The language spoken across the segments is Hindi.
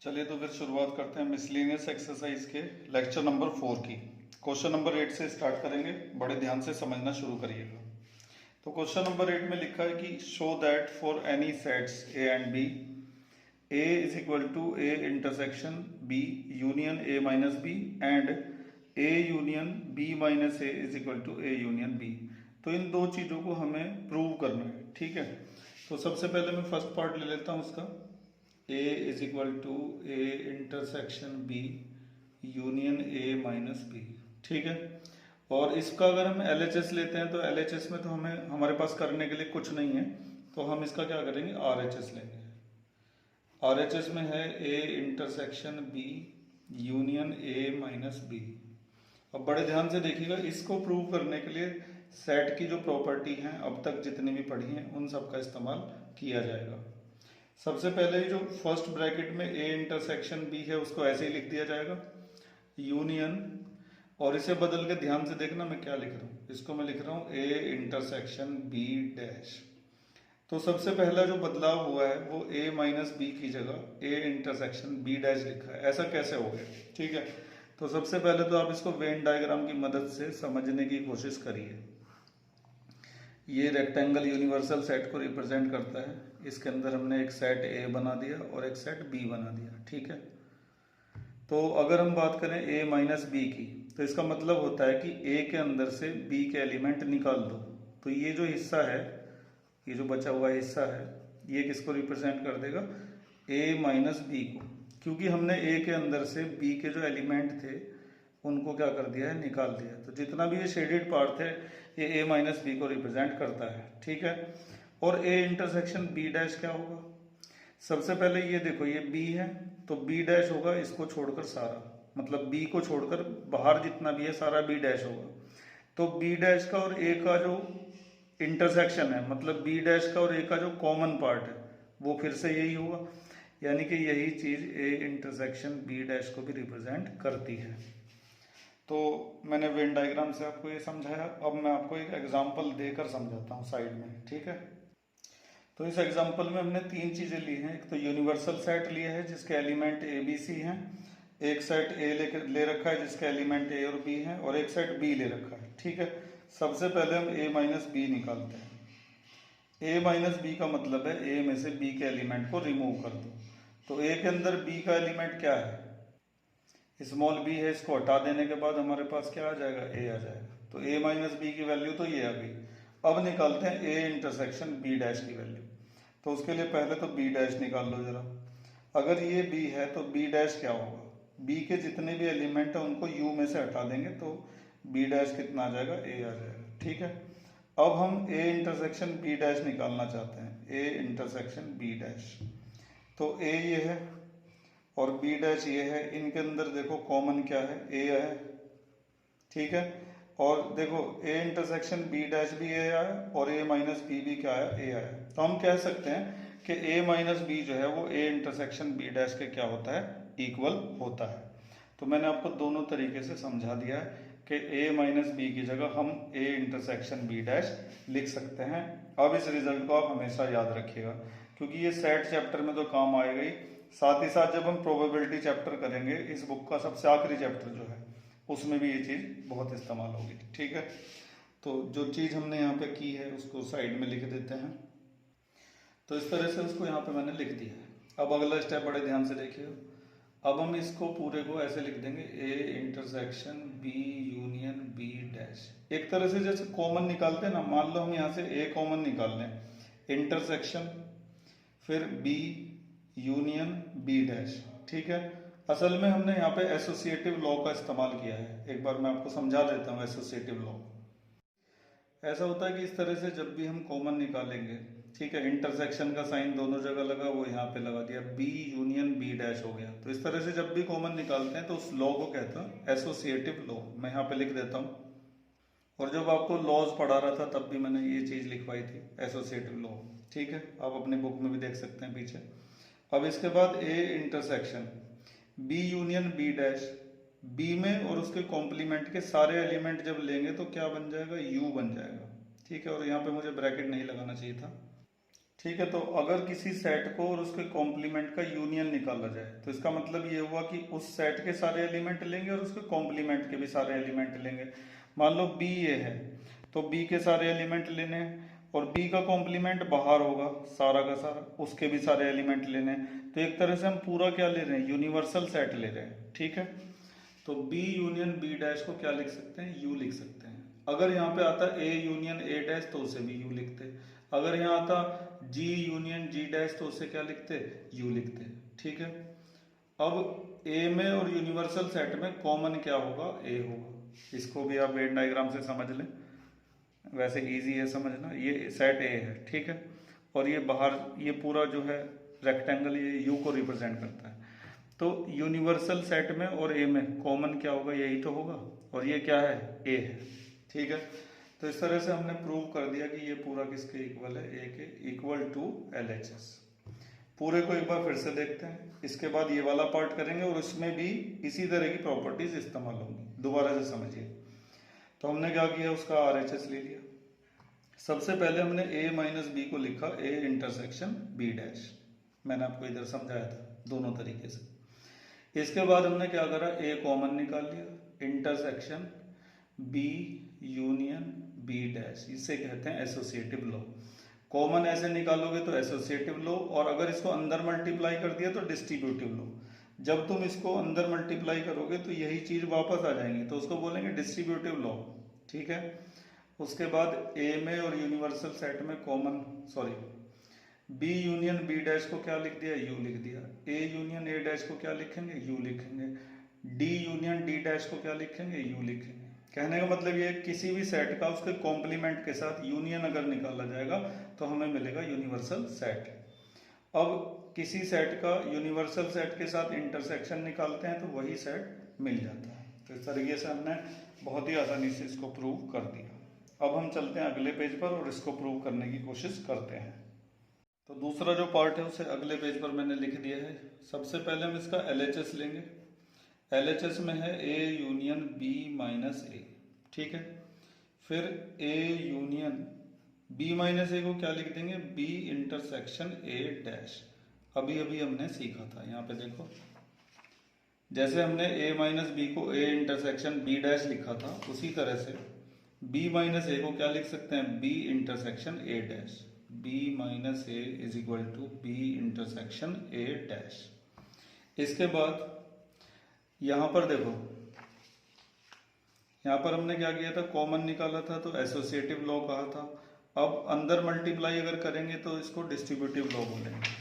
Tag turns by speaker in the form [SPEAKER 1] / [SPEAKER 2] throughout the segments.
[SPEAKER 1] चलिए तो फिर शुरुआत करते हैं मिसलेनियस एक्सरसाइज के लेक्चर नंबर 4 की। क्वेश्चन नंबर 8 से स्टार्ट करेंगे, बड़े ध्यान से समझना शुरू करिएगा। तो क्वेश्चन नंबर 8 में लिखा है कि show that for any sets A and B A is equal to A intersection B union A minus B and A union B minus A is equal to A union B. तो इन दो चीज़ों को हमें प्रूव करना है, ठीक है। तो सबसे पहले मैं फर्स्ट पार्ट ले लेता हूँ उसका। A is equal to A intersection B union A minus B, ठीक है। और इसका अगर हम LHS लेते हैं तो LHS में तो हमें हमारे पास करने के लिए कुछ नहीं है, तो हम इसका क्या करेंगे, RHS लेंगे। RHS में है A intersection B union A minus B. अब बड़े ध्यान से देखिएगा, इसको प्रूव करने के लिए सेट की जो प्रॉपर्टी हैं अब तक जितनी भी पढ़ी हैं उन सब का इस्तेमाल किया जाएगा। सबसे पहले जो फर्स्ट ब्रैकेट में ए इंटरसेक्शन बी है उसको ऐसे ही लिख दिया जाएगा यूनियन, और इसे बदल के ध्यान से देखना मैं क्या लिख रहा हूँ। इसको मैं लिख रहा हूँ ए इंटरसेक्शन बी डैश। तो सबसे पहला जो बदलाव हुआ है वो ए माइनस बी की जगह ए इंटरसेक्शन बी डैश लिखा है। ऐसा कैसे हो गया, ठीक है। तो सबसे पहले तो आप इसको वेन डायग्राम की मदद से समझने की कोशिश करिए। ये रेक्टेंगल यूनिवर्सल सेट को रिप्रेजेंट करता है। इसके अंदर हमने एक सेट ए बना दिया और एक सेट बी बना दिया, ठीक है। तो अगर हम बात करें ए माइनस बी की, तो इसका मतलब होता है कि ए के अंदर से बी के एलिमेंट निकाल दो। तो ये जो हिस्सा है, ये जो बचा हुआ हिस्सा है, ये किसको रिप्रेजेंट कर देगा, ए माइनस बी को, क्योंकि हमने ए के अंदर से बी के जो एलिमेंट थे उनको क्या कर दिया है, निकाल दिया। तो जितना भी ये शेडेड पार्ट है ये ए माइनस बी को रिप्रेजेंट करता है, ठीक है। और ए इंटरसेक्शन बी डैश क्या होगा, सबसे पहले ये देखो, ये बी है तो बी डैश होगा इसको छोड़कर सारा, मतलब बी को छोड़कर बाहर जितना भी है सारा बी डैश होगा। तो बी डैश का और ए का जो इंटरसेक्शन है, मतलब बी डैश का और ए का जो कॉमन पार्ट है वो फिर से यही होगा, यानी कि यही चीज ए इंटरसेक्शन बी डैश को भी रिप्रेजेंट करती है। तो मैंने वेन डायग्राम से आपको ये समझाया। अब मैं आपको एक एग्जांपल देकर समझाता हूँ साइड में, ठीक है। तो इस एग्जांपल में हमने तीन चीजें ली हैं। एक तो यूनिवर्सल सेट लिया है जिसके एलिमेंट ए बी सी हैं, एक सेट ए ले रखा है जिसके एलिमेंट ए और बी हैं, और एक सेट बी ले रखा है, ठीक है। सबसे पहले हम ए माइनस बी निकालते हैं। ए माइनस बी का मतलब है ए में से बी के एलिमेंट को रिमूव कर दो। तो ए के अंदर बी का एलिमेंट क्या है, स्मॉल बी है, इसको हटा देने के बाद हमारे पास क्या आ जाएगा, ए आ जाएगा। तो ए माइनस बी की वैल्यू तो ये आ गई। अब निकालते हैं ए इंटरसेक्शन बी डैश की वैल्यू। तो उसके लिए पहले तो बी डैश निकाल लो जरा। अगर ये बी है तो बी डैश क्या होगा, बी के जितने भी एलिमेंट है उनको यू में से हटा देंगे तो बी डैश कितना आ जाएगा, ए आ जाएगा, ठीक है। अब हम ए इंटरसेक्शन बी डैश निकालना चाहते हैं, ए इंटरसेक्शन बी डैश। तो ए ये है और बी डैश ये है, इनके अंदर देखो कॉमन क्या है, ए है, ठीक है। और देखो ए इंटरसेक्शन बी डैश भी ए आया और ए माइनस बी भी क्या आया, ए आया। तो हम कह सकते हैं कि ए माइनस बी जो है वो ए इंटरसेक्शन बी डैश के क्या होता है, इक्वल होता है। तो मैंने आपको दोनों तरीके से समझा दिया है कि ए माइनस बी की जगह हम ए इंटरसेक्शन बी डैश लिख सकते हैं। अब इस रिजल्ट को आप हमेशा याद रखिएगा क्योंकि ये सेट चैप्टर में तो काम आएगा ही, साथ ही साथ जब हम प्रोबेबिलिटी चैप्टर करेंगे, इस बुक का सबसे आखिरी चैप्टर जो है उसमें भी ये चीज़ बहुत इस्तेमाल होगी, ठीक है। तो जो चीज़ हमने यहाँ पे की है उसको साइड में लिख देते हैं। तो इस तरह से उसको यहाँ पे मैंने लिख दिया है। अब अगला स्टेप बड़े ध्यान से देखिएगा। अब हम इसको पूरे को ऐसे लिख देंगे, A intersection B union B dash. एक तरह से जैसे कॉमन निकालते हैं ना, मान लो हम यहाँ से ए कॉमन निकाल लें, इंटरसेक्शन फिर बी यूनियन बी डैश, ठीक है। असल में हमने यहाँ पे एसोसिएटिव लॉ का इस्तेमाल किया है। एक बार मैं आपको समझा देता हूँ एसोसिएटिव लॉ। ऐसा होता है कि इस तरह से जब भी हम कॉमन निकालेंगे, ठीक है, इंटरसेक्शन का साइन दोनों जगह लगा, वो यहाँ पे लगा दिया, बी यूनियन बी डैश हो गया। तो इस तरह से जब भी कॉमन निकालते हैं तो उस लॉ को कहते हैं एसोसिएटिव लॉ। मैं यहाँ पे लिख देता हूँ। और जब आपको लॉज पढ़ा रहा था तब भी मैंने ये चीज़ लिखवाई थी, एसोसिएटिव लॉ, ठीक है। आप अपने बुक में भी देख सकते हैं पीछे। अब इसके बाद A intersection B union B dash, B में और उसके कॉम्प्लीमेंट के सारे एलिमेंट जब लेंगे तो क्या बन जाएगा, यू बन जाएगा, ठीक है। और यहाँ पे मुझे ब्रैकेट नहीं लगाना चाहिए था, ठीक है, तो अगर किसी सेट को और उसके कॉम्प्लीमेंट का यूनियन निकाला जाए तो इसका मतलब ये हुआ कि उस सेट के सारे एलिमेंट लेंगे और उसके कॉम्प्लीमेंट के भी सारे एलिमेंट लेंगे। मान लो बी ए है तो बी के सारे एलिमेंट लेने हैं और बी का कॉम्प्लीमेंट बाहर होगा सारा का सारा, उसके भी सारे एलिमेंट लेने हैं। तो एक तरह से हम पूरा क्या ले रहे हैं, यूनिवर्सल सेट ले रहे हैं। ठीक है, तो बी यूनियन बी डैश को क्या लिख सकते हैं, यू लिख सकते हैं। अगर यहाँ पे आता ए यूनियन ए डैश तो उसे भी यू लिखते। अगर यहाँ आता जी यूनियन जी डैश तो उसे क्या लिखते, यू लिखते। ठीक है, अब ए में और यूनिवर्सल सेट में कॉमन क्या होगा, ए होगा। इसको भी आप वेन डायग्राम से समझ लें, वैसे इजी है समझना। ये सेट ए है, ठीक है, और ये बाहर ये पूरा जो है रेक्टेंगल ये यू को रिप्रेजेंट करता है। तो यूनिवर्सल सेट में और ए में कॉमन क्या होगा, यही तो होगा, और ये क्या है, ए है। ठीक है, तो इस तरह से हमने प्रूव कर दिया कि ये पूरा किसके इक्वल है, ए के इक्वल टू LHS। पूरे को एक बार फिर से देखते हैं, इसके बाद ये वाला पार्ट करेंगे और इसमें भी इसी तरह की प्रॉपर्टीज इस्तेमाल होंगी। दोबारा से समझिए, तो हमने क्या किया, उसका RHS ले लिया। सबसे पहले हमने a माइनस बी को लिखा a इंटरसेक्शन b डैश, मैंने आपको इधर समझाया था दोनों तरीके से। इसके बाद हमने क्या करा, a कॉमन निकाल लिया, intersection b union b dash, इसे कहते हैं एसोसिएटिव लॉ। कॉमन ऐसे निकालोगे तो एसोसिएटिव लॉ, और अगर इसको अंदर मल्टीप्लाई कर दिया तो डिस्ट्रीब्यूटिव लॉ। जब तुम इसको अंदर मल्टीप्लाई करोगे तो यही चीज वापस आ जाएंगी, तो उसको बोलेंगे डिस्ट्रीब्यूटिव लॉ। ठीक है, उसके बाद ए में और यूनिवर्सल सेट में common, sorry B union B dash को क्या लिख दिया, यू लिख दिया। ए यूनियन ए डैश को क्या लिखेंगे, यू लिखेंगे। डी यूनियन डी डैश को क्या लिखेंगे, यू लिखेंगे। कहने का मतलब ये किसी भी सेट का उसके कॉम्प्लीमेंट के साथ यूनियन अगर निकाला जाएगा तो हमें मिलेगा यूनिवर्सल सेट। अब किसी सेट का यूनिवर्सल सेट के साथ इंटरसेक्शन निकालते हैं तो वही सेट मिल जाता है। तो इस तरीके से हमने बहुत ही आसानी से इसको प्रूव कर दिया। अब हम चलते हैं अगले पेज पर और इसको प्रूव करने की कोशिश करते हैं। तो दूसरा जो पार्ट है उसे अगले पेज पर मैंने लिख दिया है। सबसे पहले हम इसका LHS लेंगे। LHS में है A यूनियन B माइनस ए, ठीक है। फिर A यूनियन B माइनस ए को क्या लिख देंगे, B इंटरसेक्शन A डैश। अभी अभी हमने सीखा था, यहाँ पे देखो, जैसे हमने A माइनस बी को A इंटरसेक्शन B डैश लिखा था, उसी तरह से B माइनस ए को क्या लिख सकते हैं, B intersection A dash. B minus A is equal to B intersection A dash. इसके बाद यहां पर देखो, यहां पर हमने क्या किया था, कॉमन निकाला था तो एसोसिएटिव लॉ कहा था। अब अंदर मल्टीप्लाई अगर करेंगे तो इसको डिस्ट्रीब्यूटिव लॉ बोलेंगे।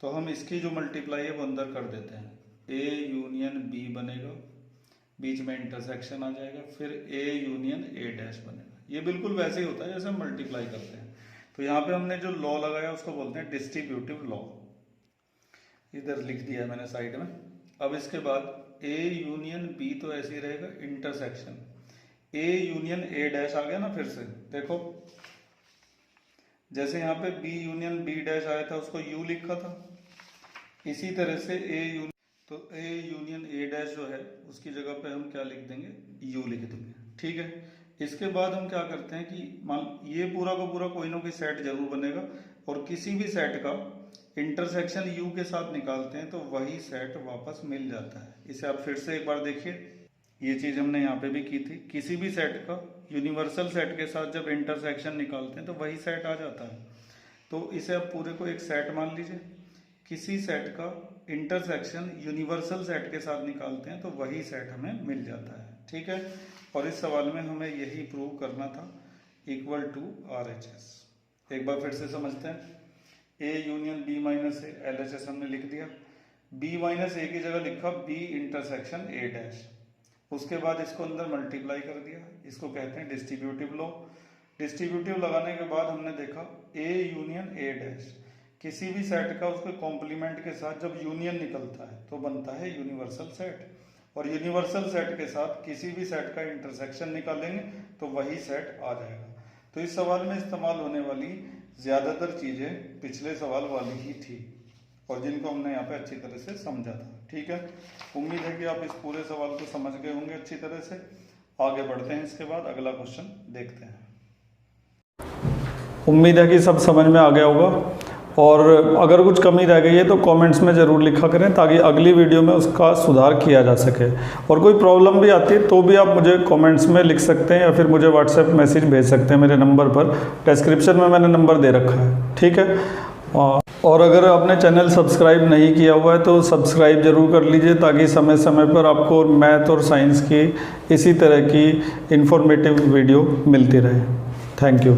[SPEAKER 1] तो हम इसकी जो मल्टीप्लाई है वो अंदर कर देते हैं। A यूनियन B बनेगा, बीच में इंटरसेक्शन आ जाएगा, फिर A यूनियन A डैश बनेगा। ये बिल्कुल वैसे ही होता है जैसे हम मल्टीप्लाई करते हैं। तो यहाँ पे हमने जो लॉ लगाया उसको बोलते हैं डिस्ट्रीब्यूटिव लॉ, इधर लिख दिया है मैंने साइड में। अब इसके बाद A यूनियन B तो ऐसे ही रहेगा, intersection A union A dash आ गया ना। फिर से देखो, जैसे यहाँ पे B यूनियन B डैश आया था उसको U लिखा था, इसी तरह से A यूनियन, तो A यूनियन A डैश जो है उसकी जगह पे हम क्या लिख देंगे, U लिख देंगे। ठीक है, इसके बाद हम क्या करते हैं कि मान ये पूरा का पूरा कोई ना कोई सेट जरूर बनेगा, और किसी भी सेट का इंटरसेक्शन U के साथ निकालते हैं तो वही सेट वापस मिल जाता है। इसे आप फिर से एक बार देखिए, ये चीज हमने यहाँ पे भी की थी। किसी भी सेट का यूनिवर्सल सेट के साथ जब इंटरसेक्शन निकालते हैं तो वही सेट आ जाता है। तो इसे आप पूरे को एक सेट मान लीजिए। किसी सेट का इंटरसेक्शन यूनिवर्सल सेट के साथ निकालते हैं तो वही सेट हमें मिल जाता है। ठीक है, और इस सवाल में हमें यही प्रूव करना था, इक्वल टू RHS। एक बार फिर से समझते हैं। A union B minus A, LHS हमने लिख दिया। B माइनस ए की जगह लिखा B इंटरसेक्शन A डैश। उसके बाद इसको अंदर मल्टीप्लाई कर दिया, इसको कहते हैं डिस्ट्रीब्यूटिव लॉ। डिस्ट्रीब्यूटिव लगाने के बाद हमने देखा A यूनियन A डैश, किसी भी सेट का उसके कॉम्प्लीमेंट के साथ जब यूनियन निकलता है तो बनता है यूनिवर्सल सेट, और यूनिवर्सल सेट के साथ किसी भी सेट का इंटरसेक्शन निकालेंगे तो वही सेट आ जाएगा। तो इस सवाल में इस्तेमाल होने वाली ज्यादातर चीजें पिछले सवाल वाली ही थी, और जिनको हमने यहाँ पे अच्छी तरह से समझा था। ठीक है, उम्मीद है कि आप इस पूरे सवाल को समझ गए होंगे अच्छी तरह से। आगे बढ़ते हैं, इसके बाद अगला क्वेश्चन देखते हैं। उम्मीद है कि सब समझ में आ गया होगा। और अगर कुछ कमी रह गई है तो कमेंट्स में ज़रूर लिखा करें ताकि अगली वीडियो में उसका सुधार किया जा सके। और कोई प्रॉब्लम भी आती है तो भी आप मुझे कमेंट्स में लिख सकते हैं या फिर मुझे व्हाट्सएप मैसेज भेज सकते हैं मेरे नंबर पर। डिस्क्रिप्शन में मैंने नंबर दे रखा है, ठीक है। और अगर आपने चैनल सब्सक्राइब नहीं किया हुआ है तो सब्सक्राइब ज़रूर कर लीजिए ताकि समय समय पर आपको मैथ और साइंस की इसी तरह की इन्फॉर्मेटिव वीडियो मिलती रहे। Thank you.